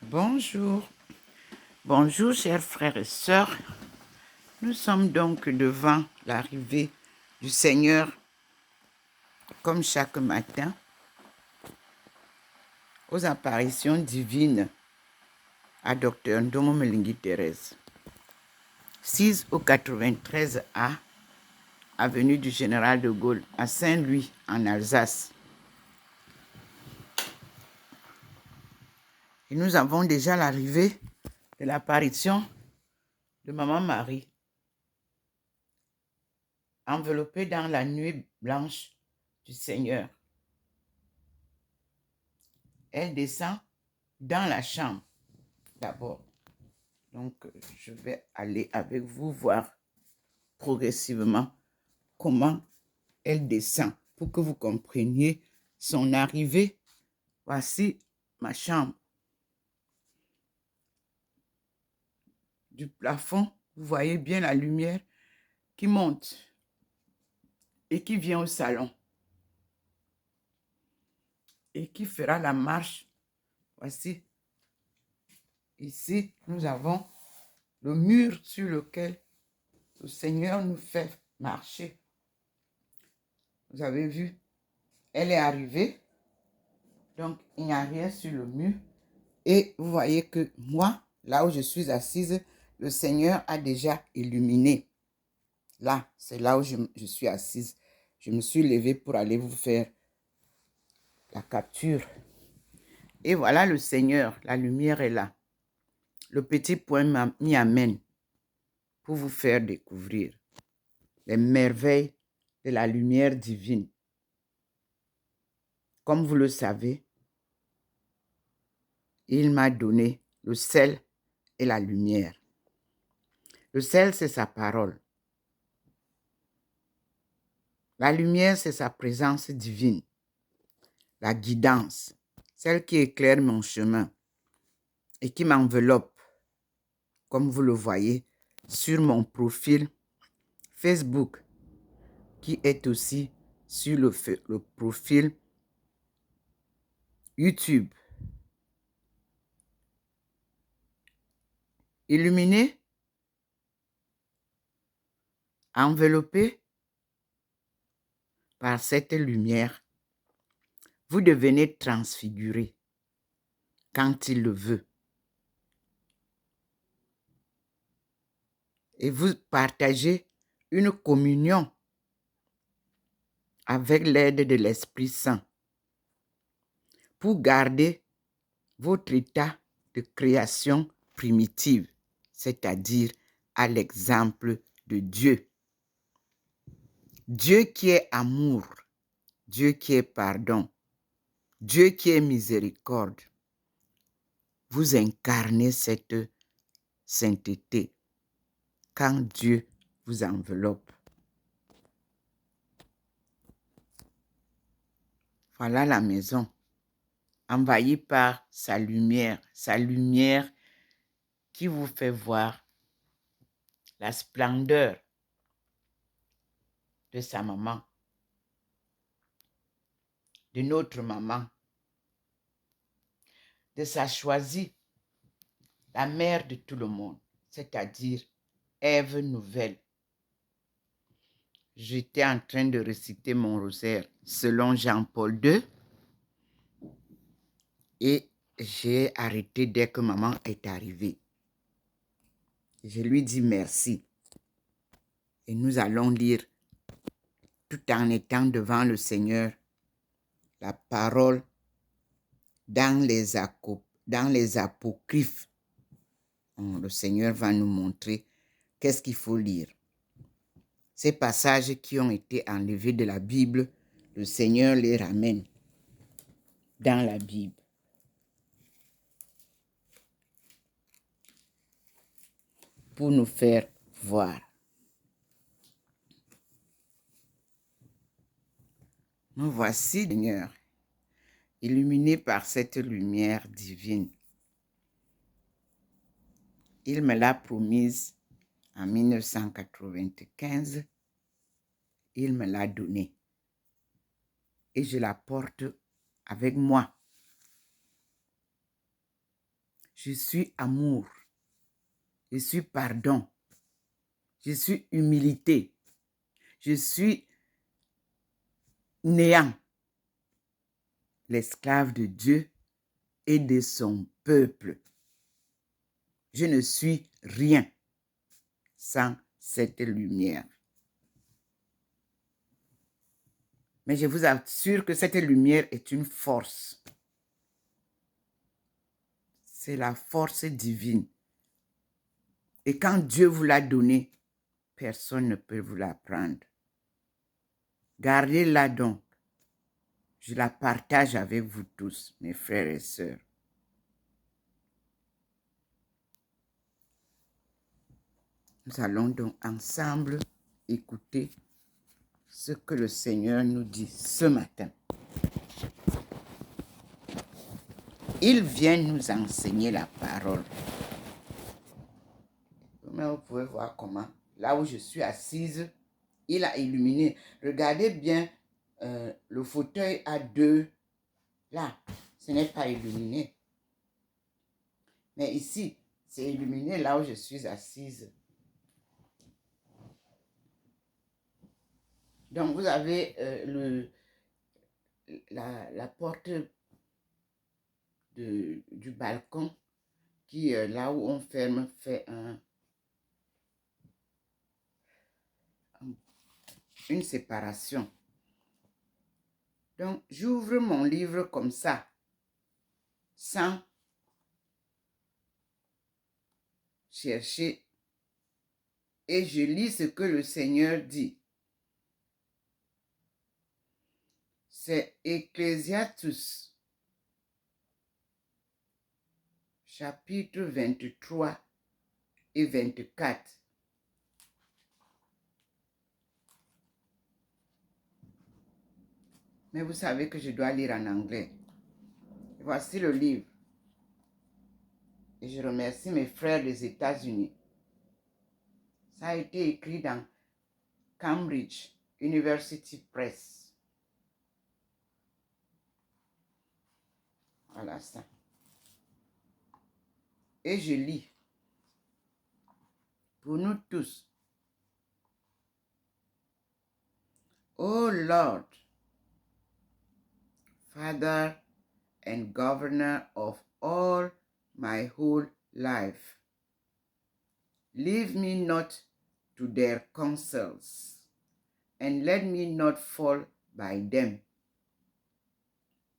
Bonjour, bonjour chers frères et sœurs. Nous sommes donc devant l'arrivée du Seigneur, comme chaque matin, aux apparitions divines à Dr Ndomo Melingui Thérèse. 6 au 93A, avenue du Général de Gaulle, à Saint-Louis, en Alsace. Et nous avons déjà l'arrivée de l'apparition de Maman Marie, enveloppée dans la nuit blanche du Seigneur. Elle descend dans la chambre d'abord. Donc, je vais aller avec vous voir progressivement comment elle descend pour que vous compreniez son arrivée. Voici ma chambre. Du plafond, vous voyez bien la lumière qui monte et qui vient au salon et qui fera la marche. Voici, ici, nous avons le mur sur lequel le Seigneur nous fait marcher. Vous avez vu, elle est arrivée, donc il n'y a rien sur le mur. Et vous voyez que moi, là où je suis assise, le Seigneur a déjà illuminé. Là, c'est là où je suis assise. Je me suis levée pour aller vous faire la capture. Et voilà le Seigneur, la lumière est là. Le petit point m'y amène pour vous faire découvrir les merveilles de la lumière divine. Comme vous le savez, il m'a donné le sel et la lumière. Le sel, c'est sa parole. La lumière, c'est sa présence divine. La guidance, celle qui éclaire mon chemin et qui m'enveloppe, comme vous le voyez, sur mon profil Facebook, qui est aussi sur le profil YouTube. Illuminé, enveloppé par cette lumière, vous devenez transfiguré quand il le veut. Et vous partagez une communion avec l'aide de l'Esprit Saint pour garder votre état de création primitive, c'est-à-dire à l'exemple de Dieu. Dieu qui est amour, Dieu qui est pardon, Dieu qui est miséricorde. Vous incarnez cette sainteté quand Dieu vous enveloppe. Voilà la maison, envahie par sa lumière qui vous fait voir la splendeur de sa maman, de notre maman, de sa choisie, la mère de tout le monde, c'est-à-dire Ève nouvelle. J'étais en train de réciter mon rosaire selon Jean-Paul II et j'ai arrêté dès que maman est arrivée. Je lui dis merci. Et nous allons lire, tout en étant devant le Seigneur, la parole dans les apocryphes. Le Seigneur va nous montrer qu'est-ce qu'il faut lire. Ces passages qui ont été enlevés de la Bible, le Seigneur les ramène dans la Bible. Pour nous faire voir. Nous voici, Seigneur, illuminés par cette lumière divine. Il me l'a promise en 1995. Il me l'a donnée. Et je la porte avec moi. Je suis amour. Je suis pardon. Je suis humilité. Je suis néant. L'esclave de Dieu et de son peuple. Je ne suis rien sans cette lumière. Mais je vous assure que cette lumière est une force. C'est la force divine. Et quand Dieu vous l'a donnée, personne ne peut vous la prendre. Gardez-la donc. Je la partage avec vous tous, mes frères et sœurs. Nous allons donc ensemble écouter ce que le Seigneur nous dit ce matin. Il vient nous enseigner la parole. Mais vous pouvez voir comment, là où je suis assise, il a illuminé. Regardez bien le fauteuil à deux. Là, ce n'est pas illuminé. Mais ici, c'est illuminé là où je suis assise. Donc, vous avez la porte du balcon qui, là où on ferme, fait une séparation. Donc, j'ouvre mon livre comme ça, sans chercher, et je lis ce que le Seigneur dit. C'est Ecclésiastes, chapitre 23 et 24. Mais vous savez que je dois lire en anglais. Voici le livre. Et je remercie mes frères des États-Unis. Ça a été écrit dans Cambridge University Press. Voilà ça. Et je lis. Pour nous tous. O Lord, Father and Governor of all my whole life, leave me not to their counsels, and let me not fall by them.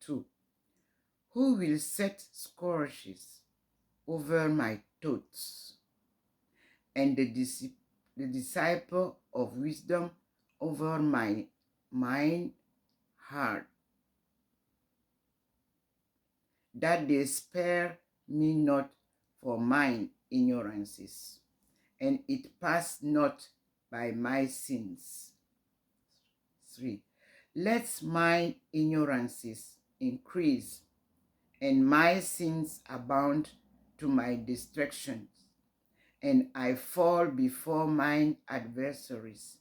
2. Who will set scourges over my thoughts, and the disciple of wisdom over my mind heart, that they spare me not for mine ignorances, and it pass not by my sins. 3. Let my ignorances increase, and my sins abound to my distractions, and I fall before mine adversaries,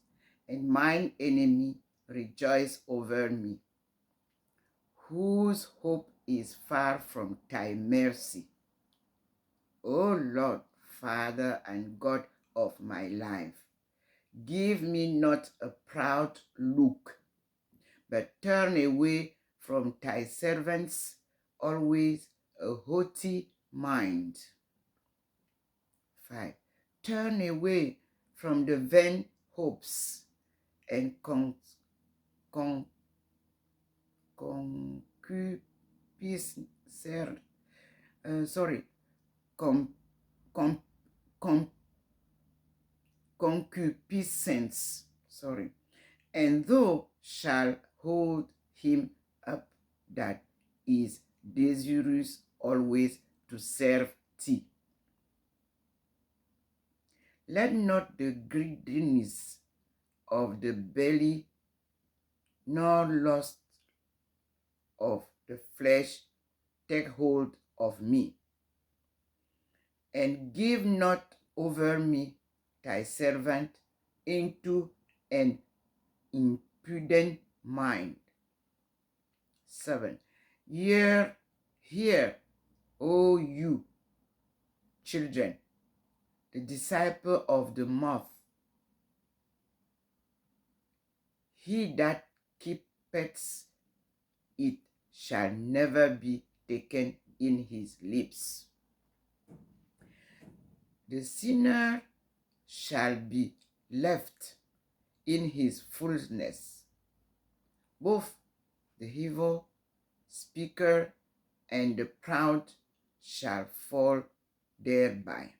and mine enemy rejoice over me, whose hope is far from thy mercy. O Lord, Father and God of my life, give me not a proud look, but turn away from thy servants always a haughty mind. 5. Turn away from the vain hopes and concupiscence, and thou shalt hold him up that is desirous always to serve thee. Let not the greediness of the belly nor lust of the flesh take hold of me, and give not over me thy servant into an impudent mind. 7. Hear, O you children, the disciple of the moth. He that keepeth it shall never be taken in his lips. The sinner shall be left in his fullness. Both the evil speaker and the proud shall fall thereby.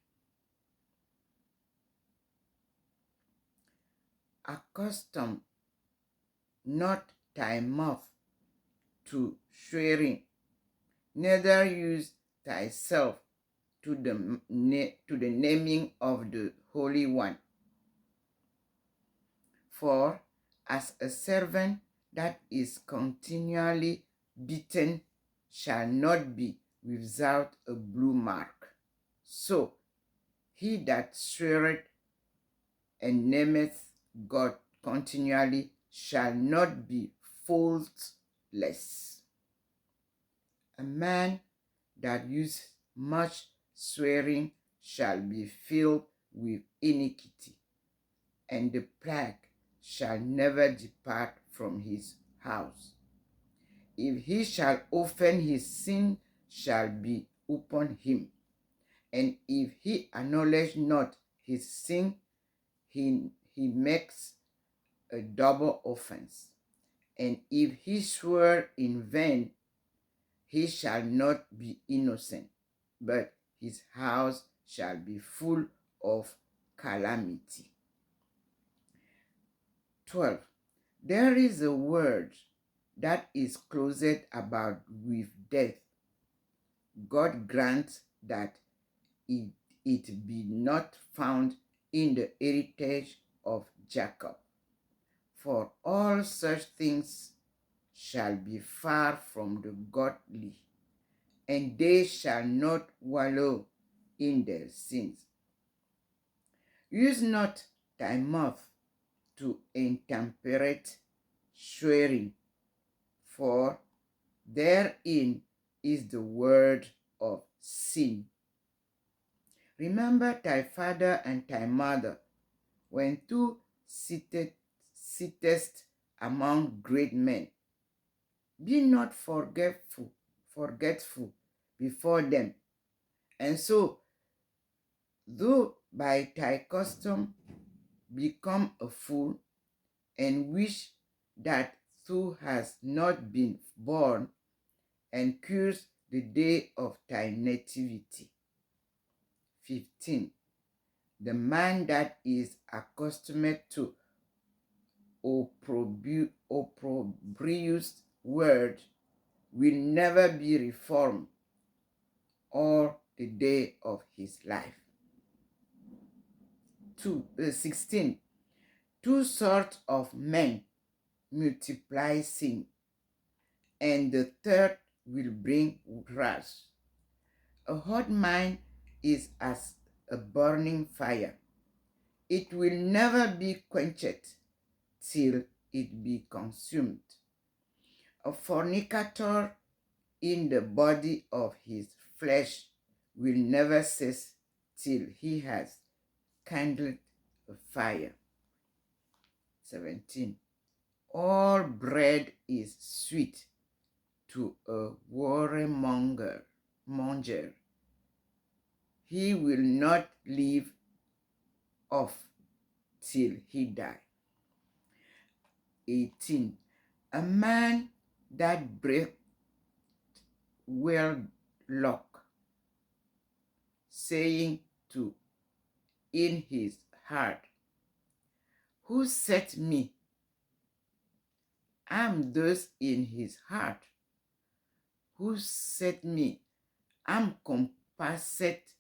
Accustom not thy mouth to swearing, neither use thyself to the naming of the Holy One. For as a servant that is continually beaten shall not be without a blue mark, so he that sweareth and nameth God continually shall not be faultless. A man that uses much swearing shall be filled with iniquity, and the plague shall never depart from his house. If he shall offend, his sin shall be upon him, and if he acknowledge not his sin, he makes a double offense. And if he swear in vain, he shall not be innocent, but his house shall be full of calamity. 12. There is a word that is closed about with death. God grant that it be not found in the heritage of Jacob. For all such things shall be far from the godly, and they shall not wallow in their sins. Use not thy mouth to intemperate swearing, for therein is the word of sin. Remember thy father and thy mother, when thou sittest among great men. Be not forgetful before them, and so, though by thy custom become a fool, and wish that thou hast not been born, and curse the day of thy nativity. 15. The man that is accustomed to opprobrious word will never be reformed all the day of his life. 16. Two sorts of men multiply sin, and the third will bring wrath. A hot mind is as a burning fire. It will never be quenched till it be consumed. A fornicator in the body of his flesh will never cease till he has kindled a fire. 17. All bread is sweet to a warmonger. He will not leave off till he die. 18. A man that breaketh wedlock, saying in his heart, who set me? I'm thus in his heart. Who set me? I'm compassed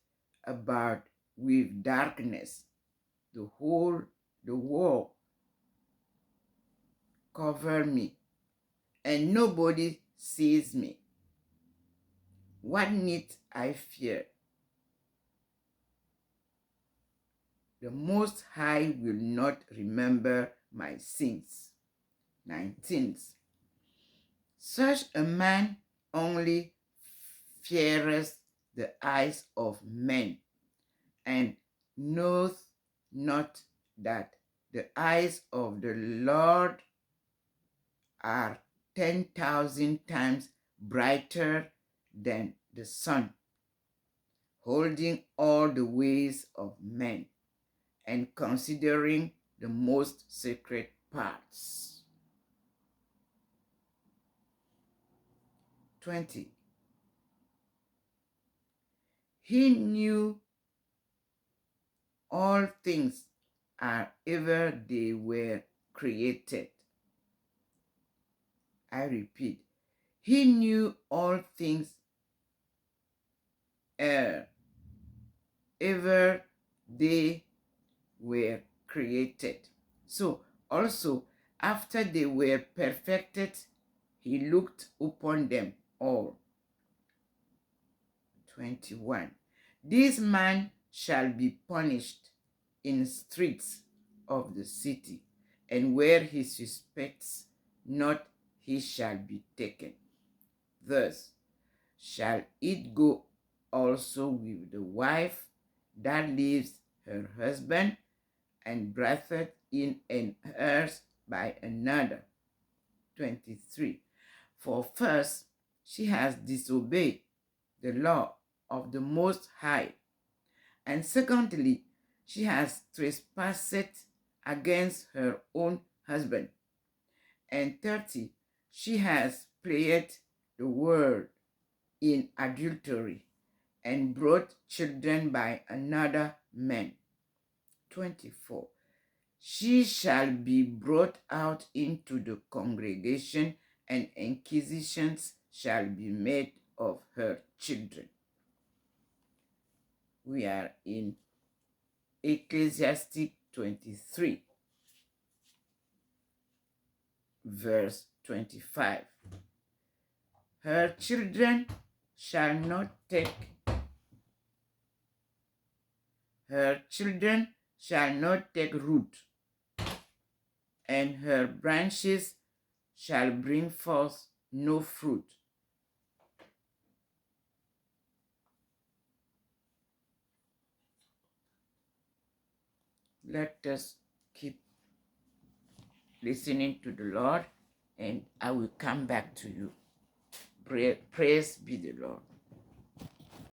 about with darkness. The wall cover me, and nobody sees me. What need I fear? The Most High will not remember my sins. 19. Such a man only feareth the eyes of men, and knoweth not that the eyes of the Lord are 10,000 times brighter than the sun, holding all the ways of men, and considering the most sacred parts. 20. He knew all things are ever they were created. I repeat, he knew all things ever they were created. So also, after they were perfected, he looked upon them all. 21. This man shall be punished in streets of the city, and where he suspects not, he shall be taken. Thus shall it go also with the wife that leaves her husband and breatheth in and hers by another. 23. For first she has disobeyed the law of the Most High, and secondly she has trespassed against her own husband, and 30, she has played the world in adultery and brought children by another man. 24. She shall be brought out into the congregation, and inquisitions shall be made of her children. We are in Ecclesiastes 23, verse 25. Her children shall not take root, and her branches shall bring forth no fruit. Let us keep listening to the Lord, and I will come back to you. Praise be the Lord.